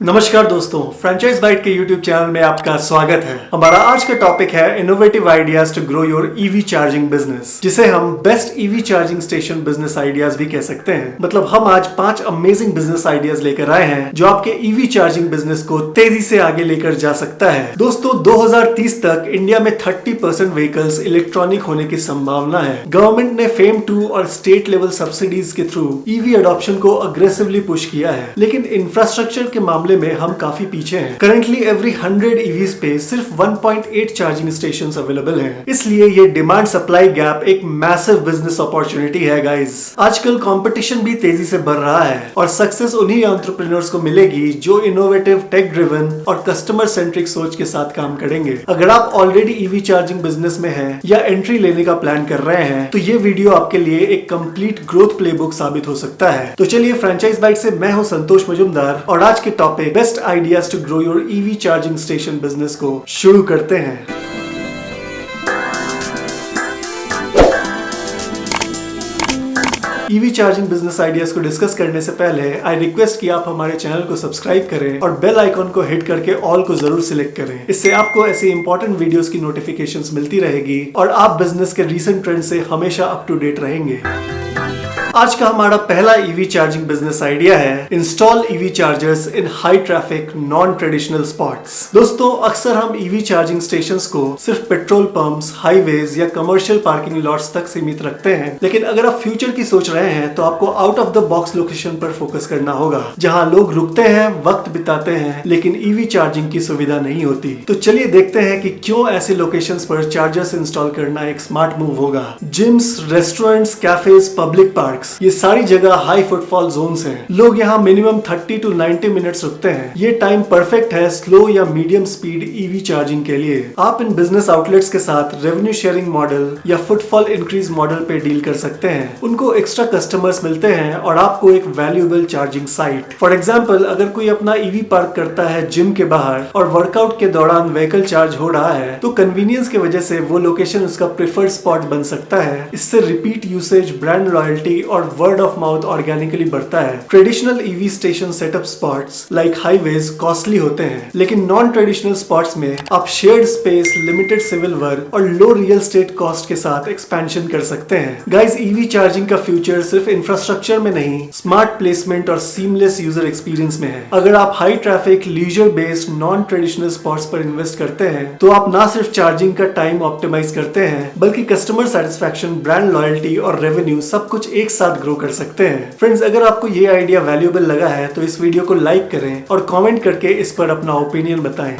नमस्कार दोस्तों, franchise byte के YouTube चैनल में आपका स्वागत है। हमारा आज का टॉपिक है innovative ideas to grow your EV charging business, जिसे हम best EV charging station business ideas भी कह सकते हैं। मतलब हम आज 5 अमेजिंग बिजनेस आइडियाज लेकर आए हैं जो आपके ईवी चार्जिंग बिजनेस को तेजी से आगे लेकर जा सकता है। दोस्तों, 2030 तक इंडिया में 30% व्हीकल्स इलेक्ट्रॉनिक होने की संभावना है। गवर्नमेंट ने फेम 2 और स्टेट लेवल सब्सिडीज के थ्रू ईवी अडॉप्शन को अग्रेसिवली पुश किया है, लेकिन इंफ्रास्ट्रक्चर के मामले में हम काफी पीछे हैं। करंटली एवरी 100 ईवीज पे सिर्फ 1.8 चार्जिंग स्टेशंस अवेलेबल हैं। इसलिए ये डिमांड सप्लाई गैप एक मैसिव बिजनेस अपॉर्चुनिटी है गाइस। आजकल कंपटीशन भी तेजी से बढ़ रहा है और सक्सेस उन्हीं एंटरप्रेन्योर्स को मिलेगी जो इनोवेटिव, टेक ड्रिवन और कस्टमर सेंट्रिक सोच के साथ काम करेंगे। अगर आप ऑलरेडी ईवी चार्जिंग बिजनेस में हैं या एंट्री लेने का प्लान कर रहे हैं तो ये वीडियो आपके लिए एक कंप्लीट ग्रोथ प्लेबुक साबित हो सकता है। तो चलिए, फ्रेंचाइज बाइट से मैं हूं संतोष मजुमदार और आज के topic best ideas to grow your EV charging station business को शुरू करते हैं। ईवी चार्जिंग बिजनेस आइडियाज को डिस्कस करने से पहले आई रिक्वेस्ट कि आप हमारे चैनल को सब्सक्राइब करें और बेल आइकॉन को हिट करके ऑल को जरूर सिलेक्ट करें। इससे आपको ऐसी इंपॉर्टेंट वीडियोस की नोटिफिकेशंस मिलती रहेगी और आप बिजनेस के रीसेंट ट्रेंड से हमेशा अप टू डेट रहेंगे। आज का हमारा पहला ईवी चार्जिंग बिजनेस आइडिया है इंस्टॉल ईवी चार्जर्स इन high traffic non traditional spots. दोस्तों, अक्सर हम ईवी चार्जिंग स्टेशंस को सिर्फ पेट्रोल पंप्स, हाईवेज या कमर्शियल पार्किंग लॉट्स तक सीमित रखते हैं, लेकिन अगर आप फ्यूचर की सोच रहे हैं तो आपको out of the box location पर फोकस करना होगा, जहां लोग रुकते हैं, वक्त बिताते हैं, लेकिन ईवी चार्जिंग की सुविधा नहीं होती। तो चलिए देखते हैं कि क्यों ऐसे लोकेशंस पर चार्जर्स इंस्टॉल करना एक स्मार्ट मूव होगा। Gyms, restaurants, cafes, public park, ये सारी जगह हाई फुटफॉल जोन्स हैं। लोग यहाँ मिनिमम 30 to 90 मिनट्स रुकते हैं। ये टाइम परफेक्ट है स्लो या मीडियम स्पीड ईवी चार्जिंग के लिए। आप इन बिजनेस आउटलेट्स के साथ रेवेन्यू शेयरिंग मॉडल या फुटफॉल इंक्रीज मॉडल पे डील कर सकते हैं। उनको एक्स्ट्रा कस्टमर्स मिलते हैं और आपको एक valuable charging site. For example, अगर कोई अपना ईवी पार्क करता है जिम के बाहर और वर्कआउट के दौरान व्हीकल चार्ज हो रहा है, तो कन्वीनियंस की वजह से वो लोकेशन उसका प्रेफर्ड स्पॉट बन सकता है। इससे रिपीट यूसेज, ब्रांड लॉयल्टी और वर्ड ऑफ माउथ ऑर्गेनिकली बढ़ता है। Traditional EV station setup spots like highways costly होते हैं, लेकिन नॉन ट्रेडिशनल स्पॉट्स में आप shared space, limited civil work और लो रियल एस्टेट कॉस्ट के साथ एक्सपेंशन कर सकते हैं। गाइस, ईवी चार्जिंग का फ्यूचर सिर्फ इंफ्रास्ट्रक्चर में नहीं, स्मार्ट प्लेसमेंट और सीमलेस यूजर एक्सपीरियंस में है। अगर आप high traffic, leisure based, non traditional spots पर इन्वेस्ट करते हैं तो आप ना सिर्फ चार्जिंग का टाइम ऑप्टिमाइज करते हैं, बल्कि कस्टमर सेटिस्फैक्शन, ब्रांड लॉयल्टी और रेवेन्यू सब कुछ एक साथ ग्रो कर सकते हैं। फ्रेंड्स, अगर आपको ये आइडिया वैल्यूएबल लगा है तो इस वीडियो को लाइक करें और कमेंट करके इस पर अपना ओपिनियन बताएं।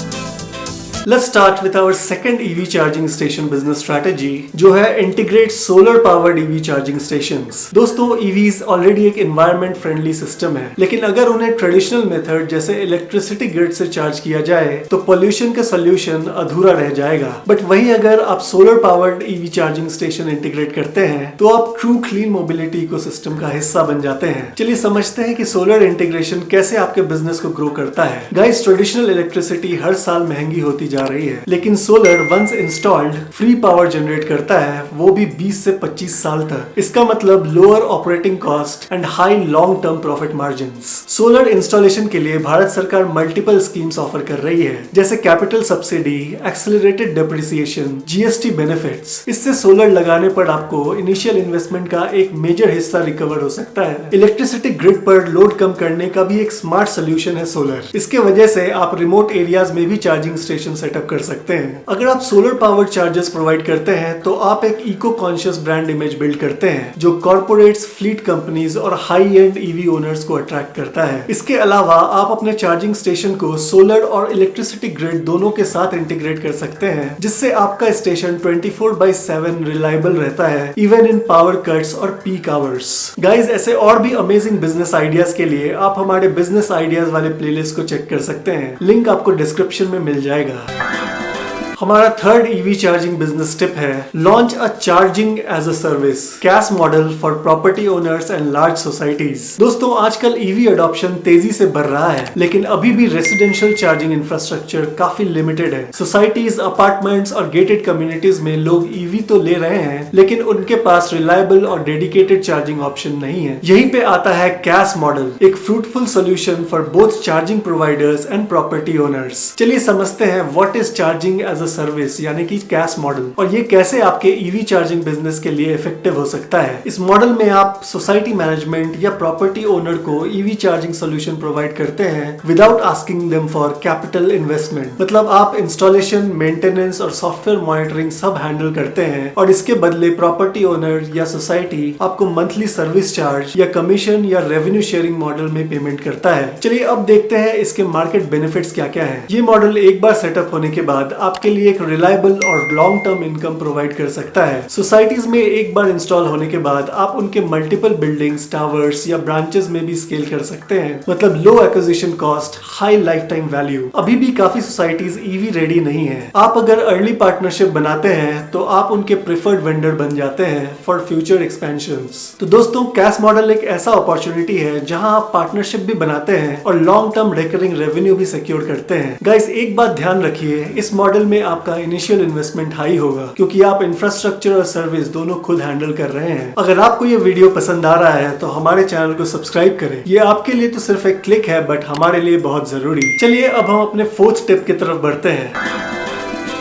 Let's start with our second EV charging station business strategy, जो है integrate solar powered EV charging stations। दोस्तों, EVs ऑलरेडी एक environment friendly सिस्टम है, लेकिन अगर उन्हें ट्रेडिशनल मेथड जैसे इलेक्ट्रिसिटी ग्रिड से चार्ज किया जाए तो पोल्यूशन का सोल्यूशन अधूरा रह जाएगा। बट वहीं अगर आप solar powered EV charging station integrate करते हैं तो आप ट्रू क्लीन मोबिलिटी इकोसिस्टम का हिस्सा बन जाते हैं। चलिए समझते हैं कि सोलर इंटीग्रेशन कैसे आपके बिजनेस को ग्रो करता है। गाइस, ट्रेडिशनल इलेक्ट्रिसिटी हर साल महंगी होती जा रही है, लेकिन solar once installed free power generate करता है, वो भी 20 से 25 साल तक। इसका मतलब lower operating cost and high long term profit margins. Solar installation के लिए भारत सरकार मल्टीपल स्कीम्स ऑफर कर रही है, जैसे capital subsidy, accelerated depreciation, GST benefits. इससे सोलर लगाने पर आपको इनिशियल इन्वेस्टमेंट का एक मेजर हिस्सा रिकवर हो सकता है। इलेक्ट्रिसिटी ग्रिड पर लोड कम करने का भी एक स्मार्ट सोल्यूशन है सोलर। इसके वजह से आप रिमोट एरियाज में भी चार्जिंग स्टेशन सेटअप कर सकते हैं। अगर आप सोलर पावर्ड चार्जर्स प्रोवाइड करते हैं तो आप एक eco conscious brand image build करते हैं, जो कॉर्पोरेट्स, फ्लीट कंपनीज और हाई एंड ईवी ओनर्स को अट्रैक्ट करता है। इसके अलावा आप अपने चार्जिंग स्टेशन को सोलर और इलेक्ट्रिसिटी ग्रिड दोनों के साथ इंटीग्रेट कर सकते हैं, जिससे आपका स्टेशन 24/7 रिलायबल रहता है, इवन इन पावर कट्स और पीक आवर्स। गाइस, ऐसे और भी अमेजिंग बिजनेस आइडियाज के लिए आप हमारे बिजनेस आइडियाज वाले प्लेलिस्ट को चेक कर सकते हैं। लिंक आपको डिस्क्रिप्शन में मिल जाएगा। हमारा third EV charging business tip है launch a charging as a service cash model for property owners and large societies. दोस्तों आजकल ईवी अडॉप्शन तेजी से बढ़ रहा है, लेकिन अभी भी रेसिडेंशियल चार्जिंग इंफ्रास्ट्रक्चर काफी लिमिटेड है। सोसाइटीज, अपार्टमेंट्स और गेटेड कम्युनिटीज में लोग ईवी तो ले रहे हैं, लेकिन उनके पास रिलायबल और डेडिकेटेड चार्जिंग ऑप्शन नहीं है। यहीं पे आता है कैश मॉडल, एक fruitful solution for both charging providers and property owners. चलिए समझते हैं what is charging as a service यानी कि कैश मॉडल, और ये कैसे आपके ईवी चार्जिंग बिजनेस के लिए इफेक्टिव हो सकता है। इस मॉडल में आप सोसाइटी मैनेजमेंट या प्रॉपर्टी ओनर को ईवी चार्जिंग सोल्यूशन प्रोवाइड करते हैं without asking them for capital investment. मतलब आप इंस्टॉलेशन, मेंटेनेंस और सॉफ्टवेयर मॉनिटरिंग सब हैंडल करते हैं, और इसके बदले प्रॉपर्टी ओनर या सोसाइटी आपको मंथली सर्विस चार्ज या कमीशन या रेवेन्यू शेयरिंग मॉडल में पेमेंट करता है। चलिए अब देखते हैं इसके मार्केट बेनिफिट्स क्या क्या है। ये मॉडल एक बार सेटअप होने के बाद आपके लिए एक रिलायबल और लॉन्ग टर्म इनकम प्रोवाइड कर सकता है। सोसाइटीज में एक बार इंस्टॉल होने के बाद आप उनके मल्टीपल बिल्डिंग्स, टावर्स या ब्रांचेस में भी स्केल कर सकते हैं। मतलब low acquisition cost, high lifetime value. अभी भी काफी सोसाइटीज ईवी रेडी नहीं है। आप अगर अर्ली पार्टनरशिप बनाते हैं तो आप उनके प्रेफर्ड वेंडर बन जाते हैं फॉर फ्यूचर एक्सपेंशंस। तो दोस्तों कैश मॉडल एक ऐसा अपॉर्चुनिटी है जहां आप पार्टनरशिप भी बनाते हैं और लॉन्ग टर्म रिकरिंग रेवेन्यू भी सिक्योर करते हैं। गाइस एक बात ध्यान रखिए, इस मॉडल में आपका इनिशियल इन्वेस्टमेंट हाई होगा क्योंकि आप इंफ्रास्ट्रक्चर और सर्विस दोनों खुद हैंडल कर रहे हैं। अगर आपको ये वीडियो पसंद आ रहा है तो हमारे चैनल को सब्सक्राइब करें। ये आपके लिए तो सिर्फ एक क्लिक है, बट हमारे लिए बहुत जरूरी। चलिए अब हम अपने फोर्थ टिप की तरफ बढ़ते हैं।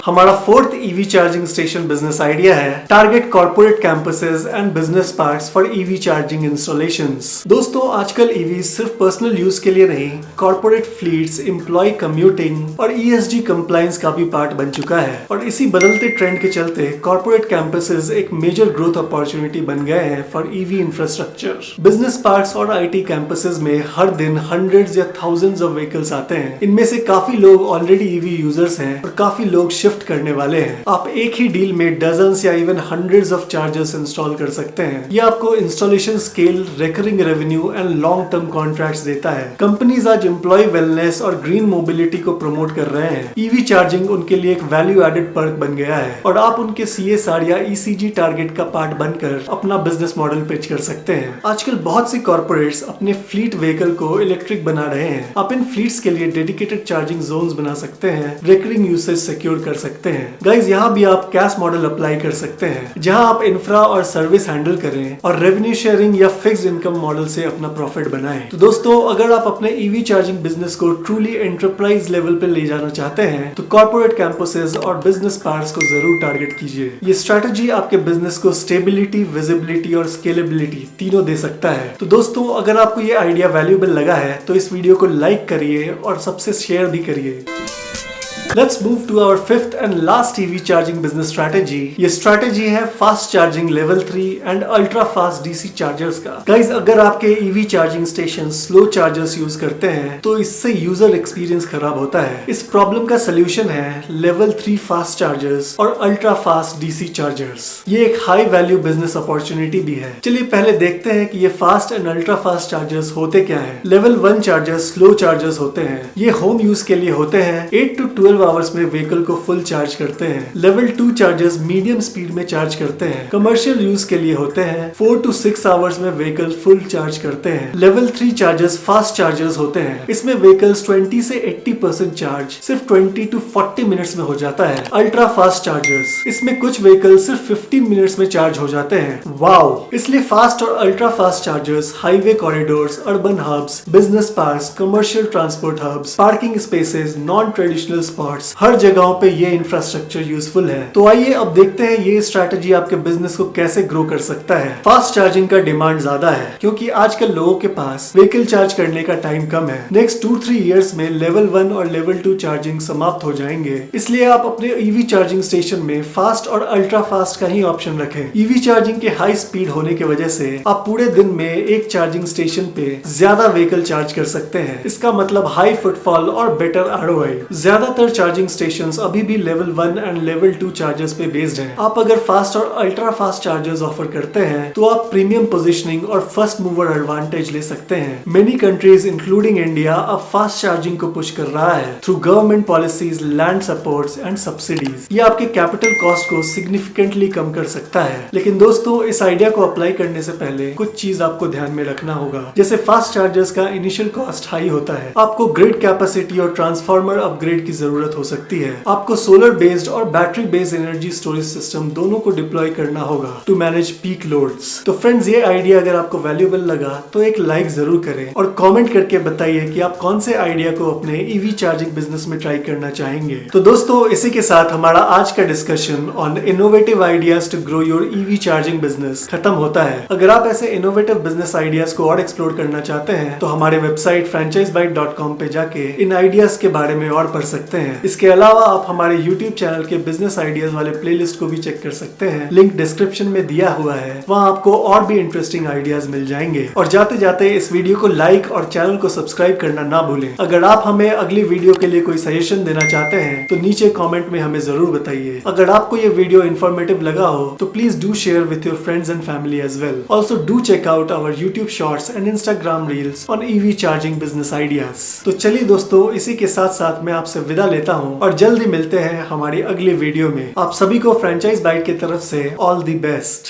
हमारा fourth EV charging station business idea है target corporate campuses and business parks for EV charging installations. दोस्तों आजकल ईवी सिर्फ पर्सनल यूज के लिए नहीं, कॉर्पोरेट फ्लीट्स, एम्प्लॉय कम्यूटिंग और ESG कंप्लायंस का भी पार्ट बन चुका है। और इसी बदलते ट्रेंड के चलते कॉर्पोरेट कैंपसेस एक मेजर ग्रोथ अपॉर्चुनिटी बन गए हैं for EV infrastructure. Business parks और IT कैंपसेस में हर दिन हंड्रेड्स या थाउजेंड्स ऑफ व्हीकल्स आते हैं। इनमें से काफी लोग ऑलरेडी ईवी यूजर्स हैं और काफी लोग शिफ्ट करने वाले हैं। आप एक ही डील में डजन्स या even hundreds of chargers install कर सकते हैं। ये आपको installation scale, recurring revenue and long term contracts देता है। कंपनीज आज एम्प्लॉय वेलनेस और ग्रीन मोबिलिटी को प्रमोट कर रहे हैं। ईवी चार्जिंग उनके लिए एक वैल्यू एडेड पर्क बन गया है और आप उनके CSR या ECG टारगेट का पार्ट बनकर अपना बिजनेस मॉडल पिच कर सकते हैं। आजकल बहुत सी कॉर्पोरेट्स अपने फ्लीट व्हीकल को इलेक्ट्रिक बना रहे हैं। आप इन फ्लीट्स के लिए डेडिकेटेड चार्जिंग जोन्स बना सकते हैं, रिकरिंग यूसेज सिक्योर कर सकते हैं। गाइस यहाँ भी आप कैश मॉडल अप्लाई कर सकते हैं जहां आप इंफ्रा और सर्विस हैंडल करें और रेवेन्यू शेयरिंग या फिक्स्ड इनकम मॉडल से अपना प्रॉफिट बनाएं। तो दोस्तों अगर आप अपने ईवी चार्जिंग बिजनेस को ट्रूली एंटरप्राइज लेवल पे ले जाना चाहते हैं तो कॉर्पोरेट कैंपसेस और बिजनेस पार्क्स को जरूर टारगेट कीजिए। ये स्ट्रेटेजी आपके बिजनेस को स्टेबिलिटी, विजिबिलिटी और स्केलेबिलिटी तीनों दे सकता है। तो दोस्तों अगर आपको ये आइडिया वैल्यूएबल लगा है तो इस वीडियो को लाइक करिए और सबसे शेयर भी करिए। Let's move to our fifth and last EV charging business strategy. ये strategy है fast charging level 3 and ultra fast DC chargers का। Guys, अगर आपके EV charging stations slow chargers use करते हैं तो इससे user experience खराब होता है। इस problem का solution है level 3 fast chargers और ultra fast DC chargers। ये एक high value business opportunity भी है। चलिए पहले देखते हैं कि ये fast and ultra fast chargers होते क्या हैं। Level 1 chargers slow chargers होते हैं। ये home use के लिए होते हैं। 8 to 12 आवर्स में व्हीकल को फुल चार्ज करते हैं। लेवल 2 चार्जर्स मीडियम स्पीड में चार्ज करते हैं। कमर्शियल यूज के लिए होते हैं। 4 to 6 आवर्स में व्हीकल फुल चार्ज करते हैं। लेवल 3 चार्जर्स फास्ट चार्जर्स होते हैं। इसमें व्हीकल्स 20 से 80% चार्ज सिर्फ 20 to 40 मिनट्स में हो जाता है। अल्ट्रा फास्ट चार्जर्स, इसमें कुछ व्हीकल सिर्फ 15 मिनट्स में चार्ज हो जाते हैं। वाओ! इसलिए फास्ट और ultra fast chargers highway corridors, urban hubs, business parks, commercial transport hubs, parking spaces, non traditional spots, हर जगहों पे ये इंफ्रास्ट्रक्चर यूजफुल है। तो आइए अब देखते हैं ये स्ट्रैटेजी आपके बिजनेस को कैसे ग्रो कर सकता है। फास्ट चार्जिंग का डिमांड ज्यादा है क्योंकि आजकल लोगों के पास व्हीकल चार्ज करने का टाइम कम है। नेक्स्ट 2-3 इयर्स में लेवल 1 और लेवल 2 चार्जिंग समाप्त हो जाएंगे। इसलिए आप अपने ईवी चार्जिंग स्टेशन में फास्ट और अल्ट्रा फास्ट का ही ऑप्शन रखें। ईवी चार्जिंग के हाई स्पीड होने की वजह से आप पूरे दिन में एक चार्जिंग स्टेशन पे ज्यादा व्हीकल चार्ज कर सकते हैं। इसका मतलब हाई फुटफॉल और बेटर ROI। ज्यादातर चार्जिंग स्टेशन अभी भी लेवल 1 एंड लेवल 2 चार्जर्स पे बेस्ड हैं। आप अगर फास्ट और अल्ट्रा फास्ट चार्जर्स ऑफर करते हैं तो आप प्रीमियम पोजिशनिंग और फर्स्ट मूवर एडवांटेज ले सकते हैं। मेनी कंट्रीज इंक्लूडिंग इंडिया अब फास्ट चार्जिंग को पुश कर रहा है through government policies, land supports and subsidies. ये आपके कैपिटल कॉस्ट को सिग्निफिकेंटली कम कर सकता है। लेकिन दोस्तों, इस आइडिया को अप्लाई करने से पहले कुछ चीज आपको ध्यान में रखना होगा। जैसे फास्ट चार्जर्स का इनिशियल कॉस्ट हाई होता है, आपको ग्रिड कैपेसिटी और ट्रांसफार्मर अपग्रेड की जरूरत हो सकती है, आपको सोलर बेस्ड और battery based energy storage system दोनों को डिप्लॉय करना होगा टू मैनेज पीक लोड्स। तो फ्रेंड्स, ये आइडिया अगर आपको वैल्यूएबल लगा तो एक लाइक जरूर करें और कमेंट करके बताइए कि आप कौन से आइडिया को अपने ईवी चार्जिंग बिजनेस में ट्राई करना चाहेंगे। तो दोस्तों, इसी के साथ हमारा आज का discussion on innovative ideas to grow your EV charging business खत्म होता है। अगर आप ऐसे इनोवेटिव बिजनेस आइडियाज को और एक्सप्लोर करना चाहते हैं तो हमारे वेबसाइट franchisebite.com पे जाके इन आइडियाज के बारे में और पढ़ सकते हैं। इसके अलावा आप हमारे YouTube चैनल के बिजनेस आइडियाज वाले प्लेलिस्ट को भी चेक कर सकते हैं, लिंक डिस्क्रिप्शन में दिया हुआ है। वहाँ आपको और भी इंटरेस्टिंग आइडियाज मिल जाएंगे। और जाते जाते इस वीडियो को लाइक और चैनल को सब्सक्राइब करना ना भूलें। अगर आप हमें अगली वीडियो के लिए कोई सजेशन देना चाहते हैं तो नीचे कमेंट में हमें जरूर बताइए। अगर आपको ये वीडियो इन्फॉर्मेटिव लगा हो तो please do share with your friends and family as well. Also do check out our YouTube shorts and Instagram reels on EV charging business ideas. तो चलिए दोस्तों, इसी के साथ साथ मैं आपसे विदा लेता हूँ और जल्दी मिलते हैं हमारी अगली वीडियो में। आप सभी को फ्रेंचाइज बाइट की तरफ से ऑल द बेस्ट।